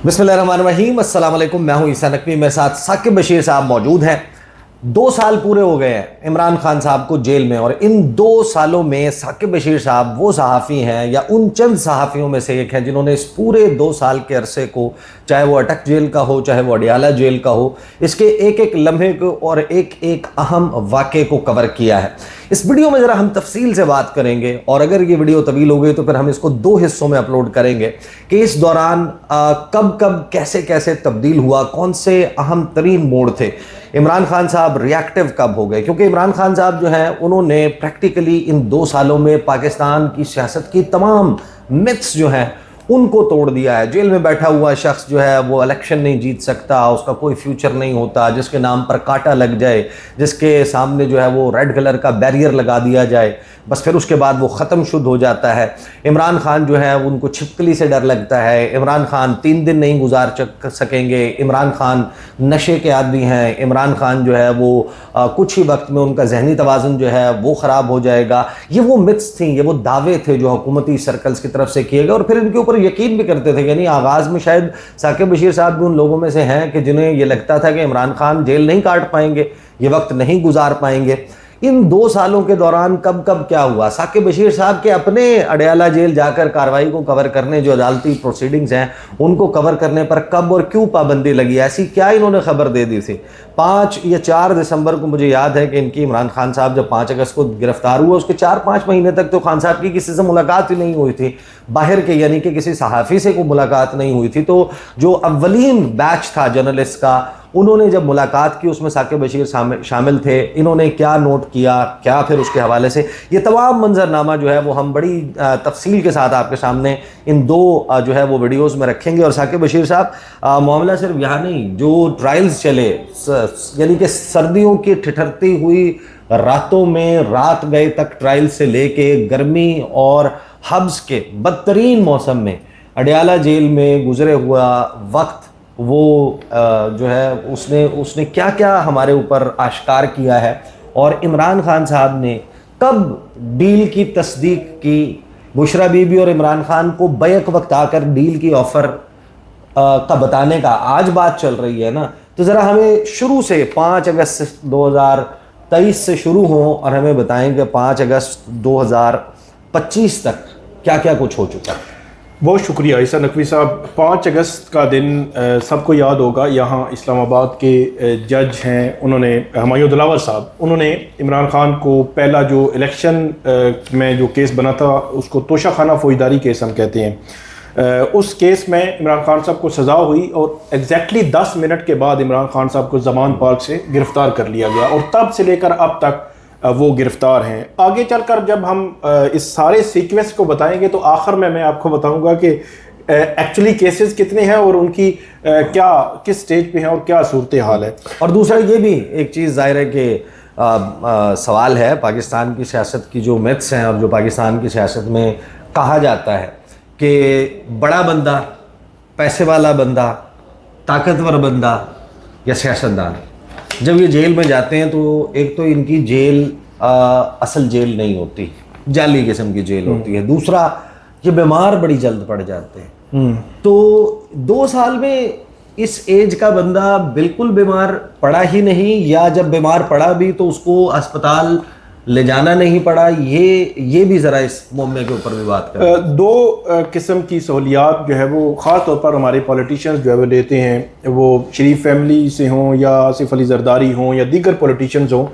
बिस्मिल्लाहिर्रहमानिर्रहीम, अस्सलाम वालेकुम। मैं हूं ईसा नकवी, मेरे साथ साकिब बशीर साहब मौजूद हैं। 2 साल पूरे हो गए हैं इमरान खान साहब को जेल में, और इन 2 सालों में साकिब बशीर साहब वो सहाफ़ी हैं या उन चंद सहाफ़ियों में से एक हैं जिन्होंने इस पूरे 2 साल के अरसे को, चाहे वो अटक जेल का हो चाहे वो अडियाला जेल का हो, इसके एक एक लम्हे को और एक एक अहम वाक़े को कवर किया है। इस वीडियो में ज़रा हम तफसील से बात करेंगे, और अगर ये वीडियो तवील हो गई तो फिर हम इसको 2 हिस्सों में अपलोड करेंगे कि इस दौरान कब कब कैसे कैसे तब्दील हुआ, कौन से अहम तरीन मोड़ थे, इमरान खान साहब रिएक्टिव कब हो गए। क्योंकि इमरान खान साहब जो हैं उन्होंने प्रैक्टिकली इन 2 सालों में पाकिस्तान की सियासत की तमाम मिथ्स जो हैं उनको तोड़ दिया है। जेल में बैठा हुआ शख्स जो है वो इलेक्शन नहीं जीत सकता, उसका कोई फ्यूचर नहीं होता, जिसके नाम पर कांटा लग जाए, जिसके सामने जो है वो रेड कलर का बैरियर लगा दिया जाए, बस फिर उसके बाद वो ख़त्म शुद्ध हो जाता है। इमरान खान जो है उनको छिपकली से डर लगता है, इमरान खान 3 दिन नहीं गुजार सकेंगे, इमरान खान नशे के आदी हैं, इमरान खान जो है वो कुछ ही वक्त में उनका जहनी तवाज़ुन जो है वो ख़राब हो जाएगा। ये वो मिथ्स थी, ये वो दावे थे जो हुकूमती सर्कल्स की तरफ से किए गए, और फिर इनके ऊपर यकीन भी करते थे। यानी आगाज़ में शायद साकिब बशीर साहब भी उन लोगों में से हैं कि जिन्हें ये लगता था कि इमरान खान जेल नहीं काट पाएंगे, ये वक्त नहीं गुजार पाएंगे। इन 2 सालों के दौरान कब कब क्या हुआ, साकिब बशीर साहब के अपने अडियाला जेल जाकर कार्रवाई को कवर करने, जो अदालती प्रोसीडिंग्स हैं उनको कवर करने पर कब और क्यों पाबंदी लगी, ऐसी क्या इन्होंने खबर दे दी थी। 5 या 4 दिसंबर को मुझे याद है कि इनकी इमरान खान साहब जब 5 अगस्त को गिरफ्तार हुए, उसके 4-5 महीने तक तो खान साहब की किसी से मुलाकात ही नहीं हुई थी, बाहर के यानी कि किसी सहाफ़ी से कोई मुलाकात नहीं हुई थी। तो जो अव्वलीन बैच था जर्नलिस्ट का, उन्होंने जब मुलाकात की उसमें साकिब बशीर शामिल थे। इन्होंने क्या नोट किया, क्या फिर उसके हवाले से, ये तमाम मंजरनामा जो है वो हम बड़ी तफसील के साथ आपके सामने इन 2 जो है वो वीडियोस में रखेंगे। और साकिब बशीर साहब, मामला सिर्फ यहाँ नहीं, जो ट्रायल्स चले, यानी कि सर्दियों की ठिठुरती हुई रातों में रात गए तक ट्रायल से लेके गर्मी और हब्स के बदतरीन मौसम में अडियाला जेल में गुजरे हुआ वक्त, वो जो है उसने क्या क्या हमारे ऊपर आश्कार किया है, और इमरान खान साहब ने कब डील की तस्दीक की। बुशरा बीबी और इमरान खान को बैक वक्त आकर डील की ऑफ़र का बताने का आज बात चल रही है ना, तो ज़रा हमें शुरू से 5 अगस्त 2023 से शुरू हों और हमें बताएं कि 5 अगस्त 2025 तक क्या क्या कुछ हो चुका है। बहुत शुक्रिया ईसा नकवी साहब। 5 अगस्त का दिन सबको याद होगा। यहाँ इस्लामाबाद के जज हैं, उन्होंने हुमायूं दिलावर साहब, उन्होंने इमरान खान को पहला जो इलेक्शन में जो केस बना था उसको तोशाखाना फौजदारी केस हम कहते हैं, उस केस में इमरान खान साहब को सज़ा हुई, और एग्जैक्टली 10 मिनट के बाद इमरान खान साहब को ज़मान पार्क से गिरफ़्तार कर लिया गया, और तब से लेकर अब तक वो गिरफ्तार हैं। आगे चलकर जब हम इस सारे सीक्वेंस को बताएंगे तो आखिर में मैं आपको बताऊंगा कि एक्चुअली केसेस कितने हैं और उनकी क्या किस स्टेज पे हैं और क्या सूरत हाल है। और दूसरा ये भी एक चीज़ ज़ाहिर है कि सवाल है, पाकिस्तान की सियासत की जो मिथ्स हैं और जो पाकिस्तान की सियासत में कहा जाता है कि बड़ा बंदा, पैसे वाला बंदा, ताकतवर बंदा या सियासतदान, जब ये जेल में जाते हैं तो एक तो इनकी जेल असल जेल नहीं होती, जाली किस्म की जेल होती है। दूसरा, ये बीमार बड़ी जल्द पड़ जाते हैं। तो 2 साल में इस एज का बंदा बिल्कुल बीमार पड़ा ही नहीं, या जब बीमार पड़ा भी तो उसको अस्पताल ले जाना नहीं पड़ा। ये भी ज़रा इस मामले के ऊपर भी बात करें। 2 किस्म की सहूलियात जो है वो ख़ास तौर पर हमारे पॉलिटिशियंस जो है वो लेते हैं, वो शरीफ फैमिली से हों या आसिफ अली जरदारी हों या दीगर पॉलिटिशियंस हों,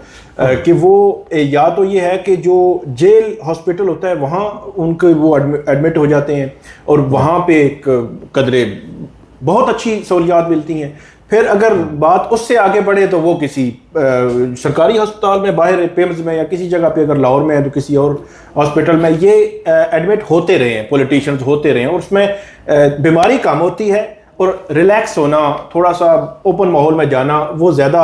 कि वो या तो ये है कि जो जेल हॉस्पिटल होता है वहाँ उनके वो एडमिट हो जाते हैं और वहाँ पे एक कदरे बहुत अच्छी सहूलियात मिलती हैं। फिर अगर बात उससे आगे बढ़े तो वो किसी सरकारी अस्पताल में, बाहर पेम्स में या किसी जगह पे, अगर लाहौर में है तो किसी और हॉस्पिटल में ये एडमिट होते रहे हैं, पॉलिटिशियंस होते रहे हैं, और उसमें बीमारी कम होती है और रिलैक्स होना, थोड़ा सा ओपन माहौल में जाना, वो ज़्यादा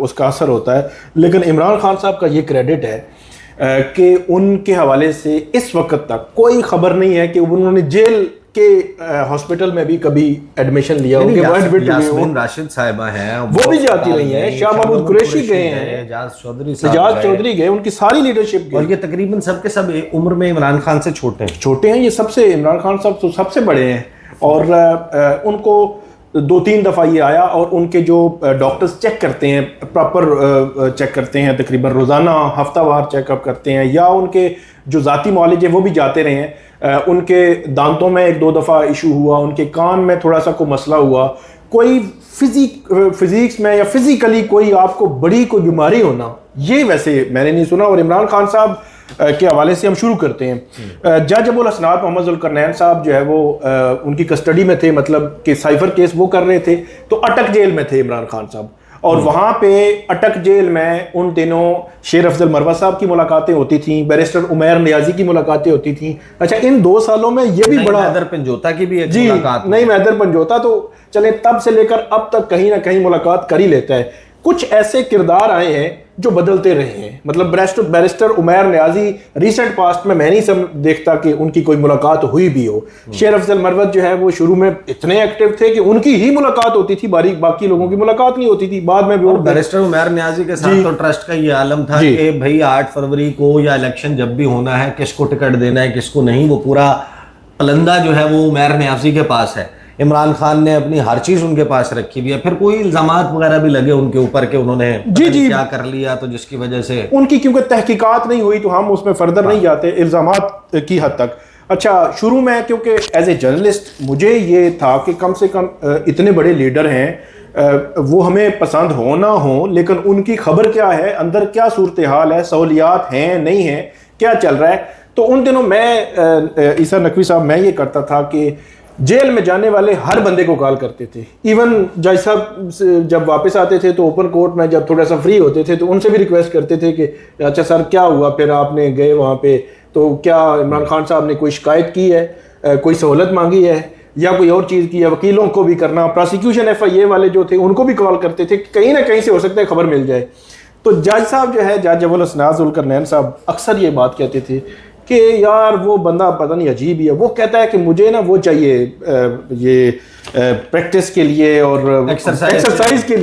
उसका असर होता है। लेकिन इमरान खान साहब का ये क्रेडिट है कि उनके हवाले से इस वक्त तक कोई खबर नहीं है कि उन्होंने जेल के हॉस्पिटल में भी कभी एडमिशन लिया हो। यास्मीन राशिद साहिबा हैं, वो भी जाती रही हैं, शाह महमूद कुरैशी गए हैं, एजाज चौधरी गए, उनकी सारी लीडरशिप गई, और ये तकरीबन सब के सब उम्र में इमरान खान से छोटे हैं। ये सबसे, इमरान खान साहब तो सबसे बड़े हैं, और उनको 2-3 दफ़ा ये आया और उनके जो डॉक्टर्स चेक करते हैं, प्रॉपर चेक करते हैं, तकरीबन रोज़ाना हफ्तावार चेकअप करते हैं, या उनके जो ज़ाती मौलिज है वो भी जाते रहे हैं। उनके दांतों में 1-2 दफ़ा इशू हुआ, उनके कान में थोड़ा सा कोई मसला हुआ, कोई फिजिक्स में या फिजिकली कोई आपको बड़ी कोई बीमारी होना, ये वैसे मैंने नहीं सुना। और इमरान खान साहब के हवाले से हम शुरू करते हैं। जज अबुल हसनात मोहम्मद जुल्करनैन साहब जो है वो उनकी कस्टडी में थे, मतलब कि साइफर केस वो कर रहे थे, तो अटक जेल में थे इमरान खान साहब। और वहाँ पे अटक जेल में उन दिनों शेर अफजल मरवत साहब की मुलाकातें होती थी, बैरिस्टर उमैर नियाजी की मुलाकातें होती थी। अच्छा, इन 2 सालों में ये भी बड़ा मैदर पंजोता की भी एक जी मुलाकात नहीं, मैदर पंजोता तो चले तब से लेकर अब तक कहीं ना कहीं मुलाकात कर ही लेता है। कुछ ऐसे किरदार आए हैं जो बदलते रहे हैं, मतलब barrister Umair Niazi recent past में मैं नहीं देखता कि उनकी कोई मुलाकात हुई भी हो। शेर अफजल मरवत जो है वो शुरू में इतने एक्टिव थे कि उनकी ही मुलाकात होती थी, बाकी लोगों की मुलाकात नहीं होती थी। बाद में भी बैरिस्टर उमैर नियाजी के साथ तो ट्रस्ट का ये आलम था कि भाई 8 फरवरी को या इलेक्शन जब भी होना है, किसको टिकट देना है किसको नहीं, वो पूरा पलंदा जो है वो उमैर नियाजी के पास है। इमरान खान ने अपनी हर चीज उनके पास रखी हुई है। फिर कोई इल्जामात वगैरह भी लगे उनके ऊपर कि उन्होंने क्या कर लिया, तो जिसकी वजह से उनकी क्योंकि तहकीकात नहीं हुई तो हम उसमें फर्दर नहीं जाते इल्जामात की हद तक। अच्छा, शुरू में क्योंकि एज ए जर्नलिस्ट मुझे ये था कि कम से कम इतने बड़े लीडर हैं, वो हमें पसंद हो ना हो, लेकिन उनकी खबर क्या है, अंदर क्या सूरत हाल है, सहूलियात हैं नहीं है, क्या चल रहा है। तो उन दिनों मैं ईसा नकवी साहब मैं ये करता था कि जेल में जाने वाले हर बंदे को कॉल करते थे। इवन जज साहब जब वापस आते थे तो ओपन कोर्ट में जब थोड़ा सा फ्री होते थे तो उनसे भी रिक्वेस्ट करते थे कि अच्छा सर क्या हुआ, फिर आपने गए वहाँ पे तो क्या इमरान खान साहब ने कोई शिकायत की है, कोई सहूलत मांगी है या कोई और चीज़ की है। वकीलों को भी करना, प्रोसिक्यूशन FIA वाले जो थे उनको भी कॉल करते थे, कहीं ना कहीं से हो सकता है खबर मिल जाए। तो जज साहब जो है, जज अबुल हसनात जुल्करनैन साहब अक्सर ये बात कहते थे कि यार वो बंदा पता नहीं अजीब ही है। वो कहता है कि मुझे ना वो चाहिए ये प्रैक्टिस के लिए और एक्सरसाइज के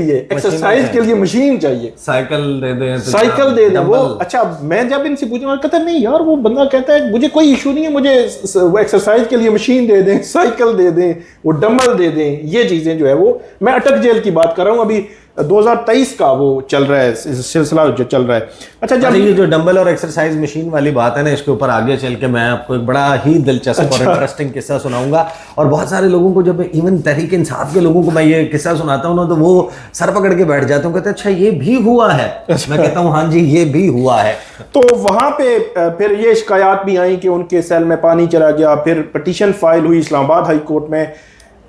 लिए मशीन चाहिए, साइकिल दे दें वो। अच्छा, मैं जब इनसे पूछा कहता नहीं यार, वो बंदा कहता है मुझे कोई इशू नहीं है, मुझे एक्सरसाइज के लिए मशीन दे दें, साइकिल दे दें, वो डंबल दे दें, ये चीज़ें जो है वो। मैं अटक जेल की बात कर रहा हूँ, अभी 2023 का वो चल रहा है, सिलसिला जो चल रहा है। अच्छा, जब ये जो डंबल और एक्सरसाइज मशीन वाली बात है ना, इसके ऊपर आगे चल के मैं आपको एक बड़ा ही दिलचस्प और इंटरेस्टिंग किस्सा सुनाऊंगा। और बहुत सारे लोगों को, जब इवन तहरीक इंसाफ के लोगों को मैं ये किस्सा सुनाता हूँ ना, तो वो सर पकड़ के बैठ जाते हैं, कहते हैं अच्छा ये भी हुआ है। मैं कहता हूँ हाँ जी ये भी हुआ है। तो वहाँ पे फिर ये शिकायत भी आई कि उनके सेल में पानी चला गया, फिर पटिशन फाइल हुई इस्लामाबाद हाई कोर्ट में।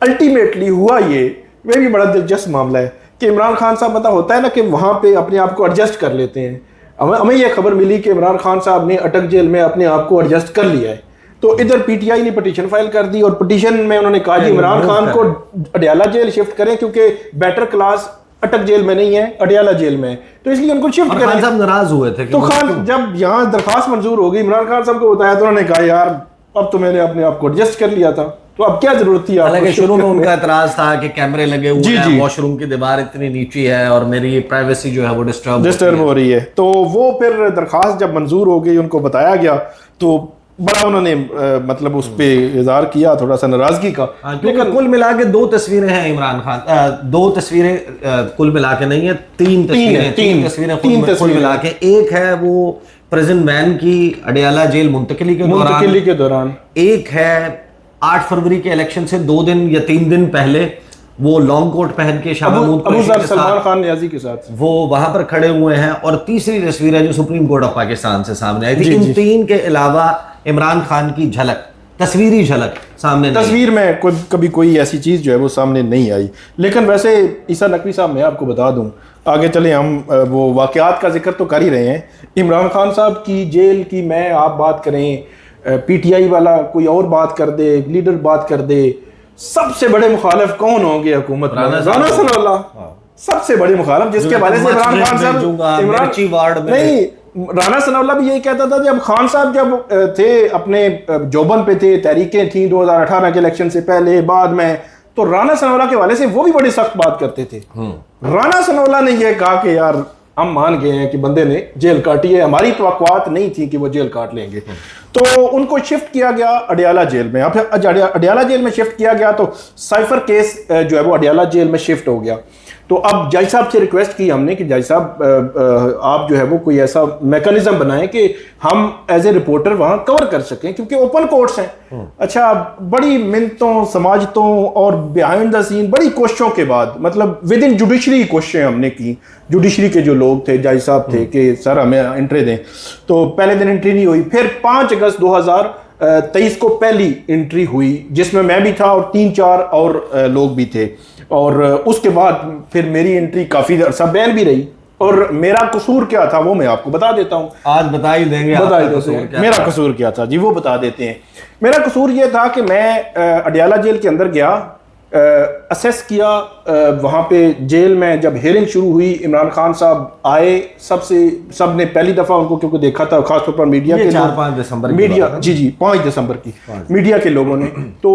अल्टीमेटली हुआ ये भी बड़ा दिलचस्प मामला है कि इमरान खान साहब, मतलब होता है ना कि वहाँ पे अपने आप को एडजस्ट कर लेते हैं। हमें यह खबर मिली कि इमरान खान साहब ने अटक जेल में अपने आप को एडजस्ट कर लिया है। तो इधर PTI ने पटिशन फाइल कर दी और पटिशन में उन्होंने कहा कि इमरान खान को अडयाला जेल शिफ्ट करें क्योंकि बेटर क्लास अटक जेल में नहीं है, अडयाला जेल में है, तो इसलिए उनको शिफ्ट करें। खान साहब नाराज हुए थे। तो खान जब यहाँ दरखास्त मंजूर हो गई, इमरान खान साहब को बताया तो उन्होंने कहा यार अब तो मैंने अपने आप को एडजस्ट कर लिया था, तो अब क्या जरूरत थी। हालांकि शुरू में उनका एतराज था कि कैमरे लगे हुए हैं, वॉशरूम की दीवार इतनी नीची है और मेरी प्राइवेसी जो है वो डिस्टर्ब हो रही है। तो वो फिर दरखास्त जब मंजूर हो गई, उनको बताया गया, तो बड़ा उन्होंने मतलब उस पे इज़हार किया थोड़ा सा नाराजगी का। लेकिन कुल मिला के 2 तस्वीरें हैं इमरान खान, 2 तस्वीरें कुल मिला के नहीं है, 3 तस्वीरें कुल मिला के। एक है वो प्रिजन वैन की अडयाला जेल मुंतकिली के दौरान, एक है 8 फरवरी के इलेक्शन से 2 दिन या 3 दिन पहले वो लॉन्ग कोट पहन के सलमान खान नियाजी के साथ वो वहां पर खड़े हुए हैं। और तीसरी तस्वीर है जो सुप्रीम कोर्ट ऑफ पाकिस्तान से सामने आई थी। इन 3 के अलावा इमरान खान की झलक, तस्वीरी झलक सामने तस्वीर में कभी कोई ऐसी चीज जो है वो सामने नहीं आई। लेकिन वैसे ईसा नकवी साहब, मैं आपको बता दूं, आगे चले हम वो वाकयात का जिक्र तो कर ही रहे हैं। इमरान खान साहब की जेल की मैं आप बात करें, PTI वाला कोई और बात कर दे, लीडर बात कर दे, सबसे बड़े मुखालिफ कौन होंगे हुकूमत में? राना सनाउल्लाह सबसे बड़े मुखालिफ, जिसके बारे से इमरान खान साहब नहीं, राना सनाउल्लाह भी यही कहता था। जब खान साहब जब थे अपने जोबन पे थे, तहरीकें थी 2018 के इलेक्शन से पहले बाद में, तो राना सनाउल्लाह के वाले से वो भी बड़ी सख्त बात करते थे। राना सनाउल्लाह ने यह कहा कि यार हम मान गए हैं कि बंदे ने जेल काटी है, हमारी तवक्कुआत नहीं थी कि वो जेल काट लेंगे। तो उनको शिफ्ट किया गया अडियाला जेल में। अब अडियाला जेल में शिफ्ट किया गया तो साइफर केस जो है वो अडियाला जेल में शिफ्ट हो गया। तो अब जज साहब से रिक्वेस्ट की हमने कि जज साहब आप जो है वो कोई ऐसा मैकेनिज्म बनाएं कि हम एज ए रिपोर्टर वहां कवर कर सकें, क्योंकि ओपन कोर्ट्स हैं। अच्छा, बड़ी मिन्नतों समाजतों और बिहाइंड द सीन बड़ी कोशिशों के बाद, मतलब विद इन जुडिशरी कोशिशें हमने की। जुडिशरी के जो लोग थे, जज साहब थे कि सर हमें एंट्री दें, तो पहले दिन एंट्री नहीं हुई। फिर 5 अगस्त 2023 को पहली एंट्री हुई, जिसमें मैं भी था और 3-4 और लोग भी थे। और उसके बाद फिर मेरी एंट्री काफ़ी अरसा बैन भी रही। और मेरा कसूर क्या था वो मैं आपको बता देता हूँ। आज बता ही देंगे, मेरा कसूर क्या था जी, वो बता देते हैं। मेरा कसूर ये था कि मैं अडियाला जेल के अंदर गया, असेस किया। वहाँ पे जेल में जब हियरिंग शुरू हुई, इमरान खान साहब आए, सबने पहली दफ़ा उनको क्योंकि देखा था, खासतौर पर मीडिया के 4-5 दिसंबर मीडिया, जी 5 दिसंबर की मीडिया के लोगों ने। तो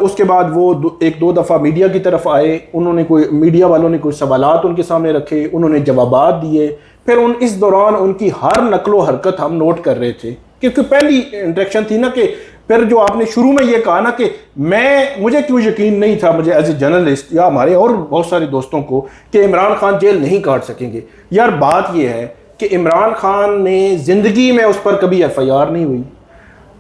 उसके बाद वो 1-2 दफ़ा मीडिया की तरफ आए, उन्होंने कोई मीडिया वालों ने कोई सवालात उनके सामने रखे, उन्होंने जवाबात दिए। फिर इस दौरान उनकी हर नकलो हरकत हम नोट कर रहे थे, क्योंकि पहली इंटरेक्शन थी ना। कि फिर जो आपने शुरू में ये कहा ना कि मुझे क्यों यकीन नहीं था, मुझे एज ए जर्नलिस्ट या हमारे और बहुत सारे दोस्तों को, कि इमरान खान जेल नहीं काट सकेंगे। यार बात ये है कि इमरान खान ने ज़िंदगी में उस पर कभी FIR नहीं हुई।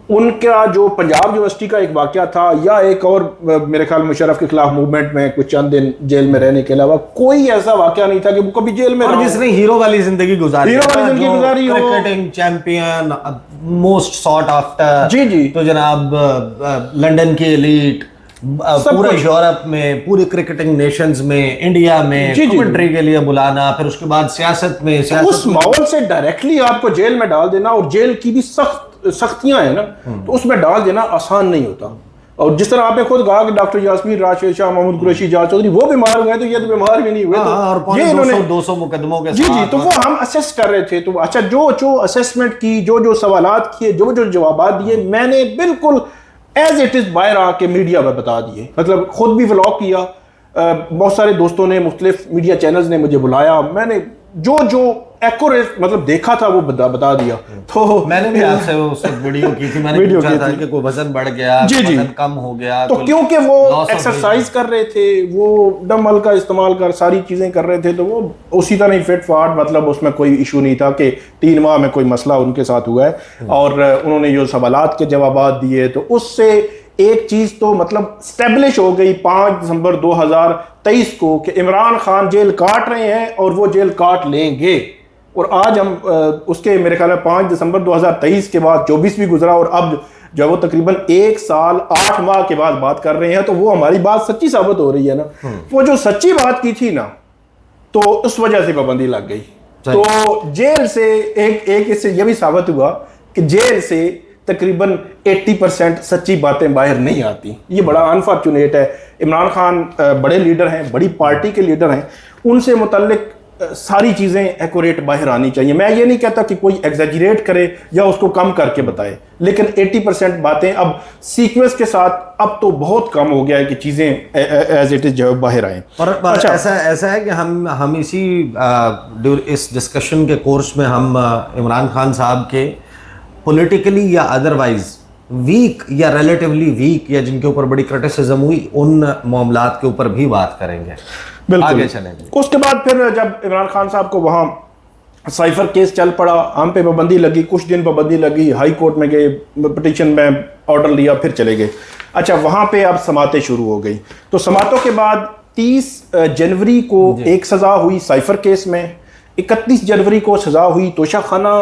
उनका जो पंजाब यूनिवर्सिटी का एक वाकया था, या एक और मेरे ख्याल मुशर्रफ के खिलाफ मूवमेंट में कुछ चंद दिन जेल में रहने के अलावा कोई ऐसा वाकया नहीं था कि वो कभी जेल में और जिसने हीरो वाली जिंदगी गुजारी, cricketing champion, most sought after, जी तो जनाब लंदन की एलीट, पूरे यूरोप में, पूरे क्रिकेटिंग नेशंस में, इंडिया में कमेंट्री के लिए बुलाना, फिर उसके बाद सियासत में, उस माहौल से डायरेक्टली आपको जेल में डाल देना, और जेल की भी सख्तियां हैं ना, तो उसमें डाल देना आसान नहीं होता। और जिस तरह आपने खुद कहा कि डॉक्टर यास्मीन राशिद शाह, मोहम्मद कुरैशी, जावेद चौधरी वो बीमार हुए, तो ये तो बीमार भी नहीं हुए। तो ये इन्होंने 200 मुकदमों के जी, तो वो हम असेस कर रहे थे। तो अच्छा, जो असेसमेंट की, जो सवालात किए, जो जवाबात दिए, मैंने बिल्कुल एज इट इज बाहर आके मीडिया में बता दिए। मतलब खुद भी व्लॉग किया, बहुत सारे दोस्तों ने, मुख्तलिफ मीडिया चैनल्स ने मुझे बुलाया, मैंने जो एक्यूरेट मतलब देखा था वो बता दिया। तो मैंने भी आपसे उस वीडियो की थी, मैंने पूछा था कि कोई वजन बढ़ गया, वजन कम हो गया, तो क्योंकि वो एक्सरसाइज कर रहे थे, वो डंबल का इस्तेमाल कर सारी चीजें कर रहे थे, तो वो उसी तरह ही फिट फाट, मतलब उसमें कोई इशू नहीं था कि 3 माह में कोई मसला उनके साथ हुआ है। और उन्होंने जो सवालात के जवाब दिए, तो उससे एक चीज तो मतलब स्टेब्लिश हो गई 5 दिसंबर 2023 को कि इमरान खान जेल काट रहे हैं और वो जेल काट लेंगे। और आज हम उसके मेरे ख्याल में 5 दिसंबर 2023 के बाद 24 भी गुजरा, और अब जो है वो तकरीबन 1 साल 8 माह के बाद बात कर रहे हैं, तो वो हमारी बात सच्ची साबित हो रही है ना। वो जो सच्ची बात की थी ना, तो उस वजह से पाबंदी लग गई। तो जेल से एक इससे यह भी साबित हुआ कि जेल से तकरीबन 80% सच्ची बातें बाहर नहीं आती। ये बड़ा अनफॉर्चुनेट है। इमरान खान बड़े लीडर हैं, बड़ी पार्टी के लीडर हैं, उनसे मुतल्लिक सारी चीज़ें एक्यूरेट बाहर आनी चाहिए। मैं ये नहीं कहता कि कोई एग्जैजरेट करे या उसको कम करके बताए, लेकिन 80% बातें अब सीक्वेंस के साथ अब तो बहुत कम हो गया है कि चीज़ें एज इट इज जो बाहर आए। और अच्छा, ऐसा है कि हम इसी इस डिस्कशन के कोर्स में हम इमरान खान साहब के पॉलिटिकली या अदरवाइज वीक या रिलेटिवली वीक या जिनके ऊपर बड़ी क्रिटिसिज्म हुई, उन मामलात के ऊपर भी बात करेंगे। आगे चलेंगे। उसके बाद फिर जब इमरान खान साहब को वहाँ साइफर केस चल पड़ा, हम पे पाबंदी लगी, कुछ दिन पाबंदी लगी, हाई कोर्ट में गए, पिटीशन में ऑर्डर लिया, फिर चले गए। अच्छा, वहाँ पे अब समातें शुरू हो गई। तो समातों के बाद 30 जनवरी को एक सज़ा हुई साइफर केस में, 31 जनवरी को सज़ा हुई तोशाखाना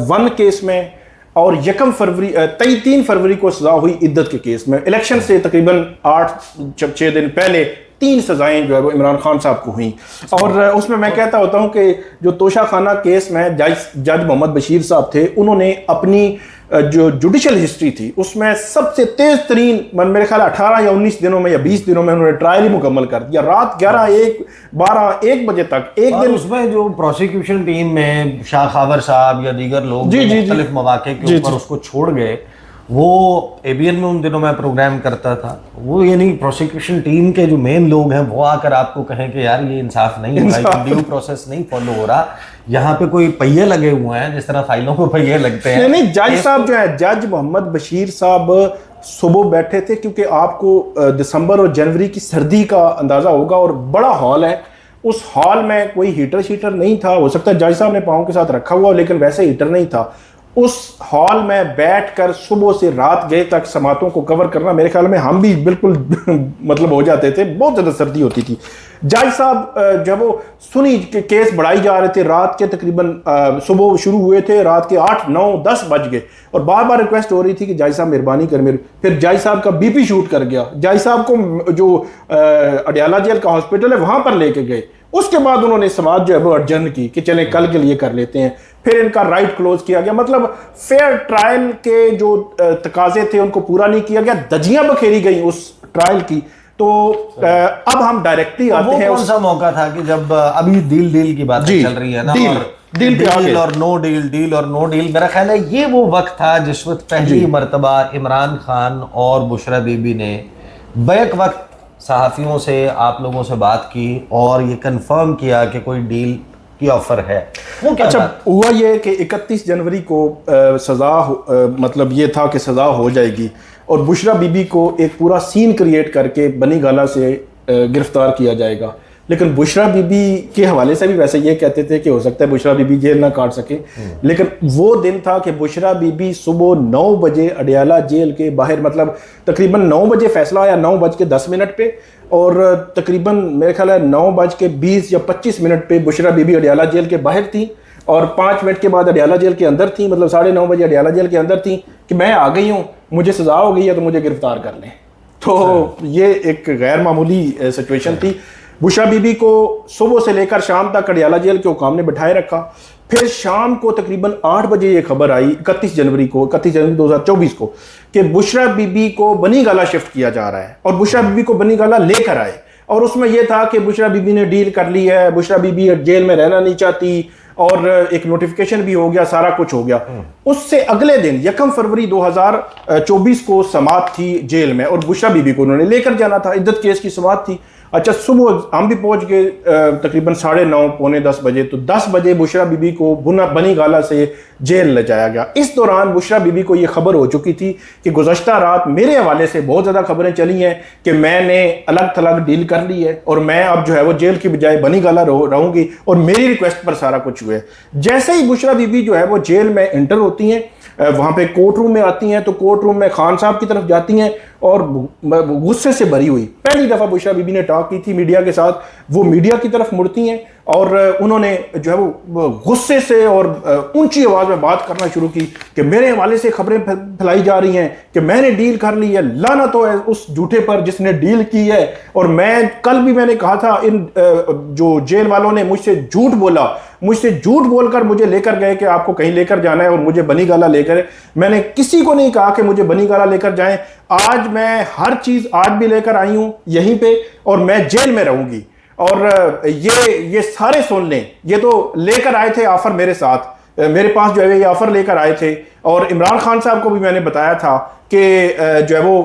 1 केस में, और 3 फरवरी को सज़ा हुई इद्दत के केस में। इलेक्शन से तकरीबन 8-6 दिन पहले 3 सज़ाएं जो है वो इमरान खान साहब को हुई। और उसमें मैं कहता होता हूं कि जो तोशाखाना केस में जज मोहम्मद बशीर साहब थे, उन्होंने अपनी जो जुडिशल हिस्ट्री थी उसमें सबसे तेज तरीन, मेरे ख्याल 18 या 19 दिनों में या 20 दिनों में उन्होंने ट्रायल ही मुकम्मल कर दिया। रात 11-1 बजे तक एक दिन। उसमें जो प्रोसिक्यूशन टीम में शाह खावर साहब या दीगर लोग मुख्तलिफ मौके के ऊपर उसको छोड़ गए, वो एबीएन में उन दिनों मैं प्रोग्राम करता था, वो यानी प्रोसिक्यूशन टीम के जो मेन लोग हैं वो आकर आपको कहें कि यार ये इंसाफ नहीं हो रहा, ड्यू प्रोसेस नहीं फॉलो हो रहा, यहाँ पे कोई पहिए लगे हुए हैं जिस तरह फाइलों को पहिए लगते हैं। नहीं, जज साहब जो है, जज मोहम्मद बशीर साहब सुबह बैठे थे, क्योंकि आपको दिसंबर और जनवरी की सर्दी का अंदाजा होगा और बड़ा हॉल है, उस हॉल में कोई हीटर शीटर नहीं था, हो सकता है जज साहब ने पाँव के साथ रखा हुआ, लेकिन वैसे हीटर नहीं था। उस हॉल में बैठकर सुबह से रात गए तक समातों को कवर करना, मेरे ख्याल में हम भी बिल्कुल मतलब हो जाते थे, बहुत ज़्यादा सर्दी होती थी। जज साहब जब वो सुनी के केस बढ़ाई जा रहे थे, रात के तकरीबन सुबह शुरू हुए थे, रात के 8, 9, 10 बज गए और बार बार रिक्वेस्ट हो रही थी कि जज साहब मेहरबानी कर मेरे। फिर जज साहब का बीपी शूट कर गया, जज साहब को जो अडियाला जेल का हॉस्पिटल है वहां पर लेके गए। उसके बाद उन्होंने समाज जो है वो अर्जन की कि चलें कल के लिए कर लेते हैं। फिर इनका राइट क्लोज किया गया, मतलब फेयर ट्रायल के जो तकाजे थे उनको पूरा नहीं किया गया, दजियां बखेरी गई उस ट्रायल की। तो अब हम डायरेक्टली आते हैं। कौन सा मौका था कि जब अभी डील की बात चल रही है ना, डील और नो डील, मेरा ख्याल है ये वो वक्त था जिस वक्त पहली मर्तबा इमरान खान और बुशरा बीबी ने बैक वक्त सहाफ़ियों से, आप लोगों से बात की और ये कंफर्म किया कि कोई डील की ऑफर है। वो क्या अच्छा हुआ ये कि 31 जनवरी को मतलब ये था कि सज़ा हो जाएगी और बुशरा बीबी को एक पूरा सीन क्रिएट करके बनी गाला से गिरफ्तार किया जाएगा। लेकिन बुशरा बीबी के हवाले से भी वैसे ये कहते थे कि हो सकता है बुशरा बीबी जेल ना काट सके, लेकिन वो दिन था कि बुशरा बीबी सुबह 9 बजे अडियाला जेल के बाहर, मतलब तकरीबन 9 बजे फैसला आया, 9:10 पे, और तकरीबन मेरे ख्याल है 9:20 या 25 मिनट पे बुशरा बीबी अडियाला जेल के बाहर थी और 5 मिनट के बाद अडियाला जेल के अंदर थी, मतलब 9:30 बजे अडियाला जेल के अंदर थी कि मैं आ गई हूँ, मुझे सजा हो गई है तो मुझे गिरफ्तार कर लें। तो ये एक गैर मामूली सिचुएशन थी। बुशरा बीबी को सुबह से लेकर शाम तक अडियाला जेल के हुकाम ने बिठाए रखा। फिर शाम को तकरीबन 8 बजे ये खबर आई 31 जनवरी 2024 को कि बुशरा बीबी को बनी गाला शिफ्ट किया जा रहा है और बुशरा बीबी को बनी गाला लेकर आए। और उसमें यह था कि बुशरा बीबी ने डील कर ली है, बुशरा बीबी जेल में रहना नहीं चाहती और एक नोटिफिकेशन भी हो गया, सारा कुछ हो गया। उससे अगले दिन 1 फरवरी 2024 को समाअत थी जेल में और बुशरा बीबी को उन्होंने लेकर जाना था, इद्दत केस की समाअत थी। अच्छा, सुबह हम भी पहुंच गए तकरीबन 9:30 पौने 10 बजे। तो 10 बजे बुशरा बीबी को बनी गाला से जेल ले जाया गया। इस दौरान बुशरा बीबी को यह खबर हो चुकी थी कि गुज़श्ता रात मेरे हवाले से बहुत ज़्यादा खबरें चली हैं कि मैंने अलग थलग डील कर ली है और मैं अब जो है वो जेल की बजाय बनी गाला रहूँगी और मेरी रिक्वेस्ट पर सारा कुछ हुआ है। जैसे ही बुशरा बीबी जो है वो जेल में एंटर होती हैं, वहाँ पे कोर्ट रूम में आती हैं, तो कोर्ट रूम में खान साहब की तरफ जाती हैं और गुस्से से भरी हुई, पहली दफ़ा बुशरा बीबी ने टॉक की थी मीडिया के साथ, वो मीडिया की तरफ मुड़ती हैं और उन्होंने जो है वो गुस्से से और ऊंची आवाज़ में बात करना शुरू की कि मेरे हवाले से खबरें फैलाई जा रही हैं कि मैंने डील कर ली है, लानत हो उस झूठे पर जिसने डील की है। और कल भी मैंने कहा था, इन जो जेल वालों ने मुझसे झूठ बोला, मुझसे झूठ बोलकर मुझे लेकर गए कि आपको कहीं लेकर जाना है और मुझे बनी गाला लेकर, मैंने किसी को नहीं कहा कि मुझे बनी गाला लेकर जाएं। आज मैं हर चीज़ आज भी लेकर आई हूं यहीं पे और मैं जेल में रहूंगी। और ये सारे सुन लें, ये तो लेकर आए थे ऑफर मेरे साथ, मेरे पास जो है ये ऑफर लेकर आए थे और इमरान खान साहब को भी मैंने बताया था कि जो है वो,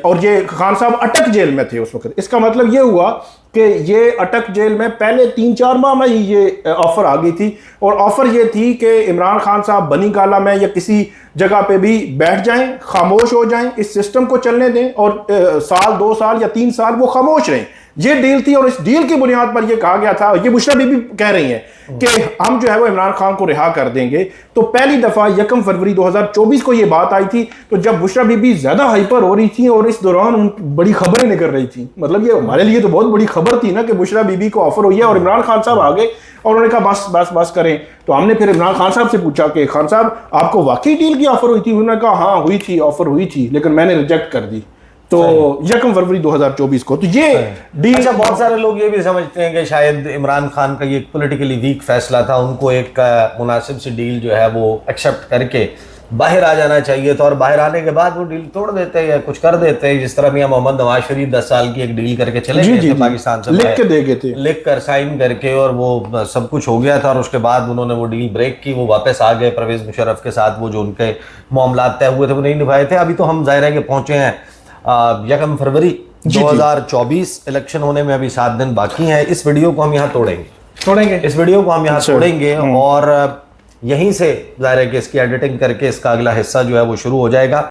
और ये खान साहब अटक जेल में थे उस वक्त। इसका मतलब ये हुआ कि ये अटक जेल में पहले 3-4 माह में ही ये ऑफर आ गई थी और ऑफर ये थी कि इमरान खान साहब बनी गाला में या किसी जगह पे भी बैठ जाएं, खामोश हो जाएं, इस सिस्टम को चलने दें और साल 2 साल या 3 साल वो खामोश रहें। ये डील थी और इस डील की बुनियाद पर यह कहा गया था, ये बुशरा बीबी कह रही हैं कि हम जो है वो इमरान खान को रिहा कर देंगे। तो पहली दफा 1 फरवरी 2024 को ये बात आई थी, तो जब बुशरा बीबी ज्यादा हाइपर हो रही थी और इस दौरान बड़ी खबरें निकल रही थी, मतलब ये हमारे लिए तो बहुत बड़ी खबर थी ना कि बुशरा बीबी को ऑफर हुई है और इमरान खान साहब आ गए और उन्होंने कहा बस बस बस करें। तो हमने फिर इमरान खान साहब से पूछा कि खान साहब आपको वाकई डील की ऑफर हुई थी? उन्होंने कहा हाँ हुई थी, ऑफर हुई थी, लेकिन मैंने रिजेक्ट कर दी। तो 1 फरवरी 2024 को तो ये डील। अच्छा, बहुत सारे लोग ये भी समझते हैं कि शायद इमरान खान का ये एक पॉलिटिकली वीक फैसला था, उनको एक मुनासिब सी डील जो है वो एक्सेप्ट करके बाहर आ जाना चाहिए था, और बाहर आने के बाद वो डील तोड़ देते हैं या कुछ कर देते हैं, जिस तरह मियां मोहम्मद नवाज शरीफ 10 साल की एक डील करके चले गए थे पाकिस्तान से, लिख के दे गए थे, लिख कर साइन करके, और वो सब कुछ हो गया था, और उसके बाद उन्होंने वो डील ब्रेक की, वो वापस आ गए परवेज मुशर्रफ के साथ, वो जो उनके मामला तय हुए थे वो नहीं निभाए थे। अभी तो हम जाहिर है कि पहुंचे हैं 1 फरवरी 2024, इलेक्शन होने में अभी 7 दिन बाकी हैं। इस वीडियो को हम यहाँ तोड़ेंगे, इस वीडियो को हम यहाँ तोड़ेंगे, और यहीं से जाहिर है कि इसकी एडिटिंग करके इसका अगला हिस्सा जो है वो शुरू हो जाएगा।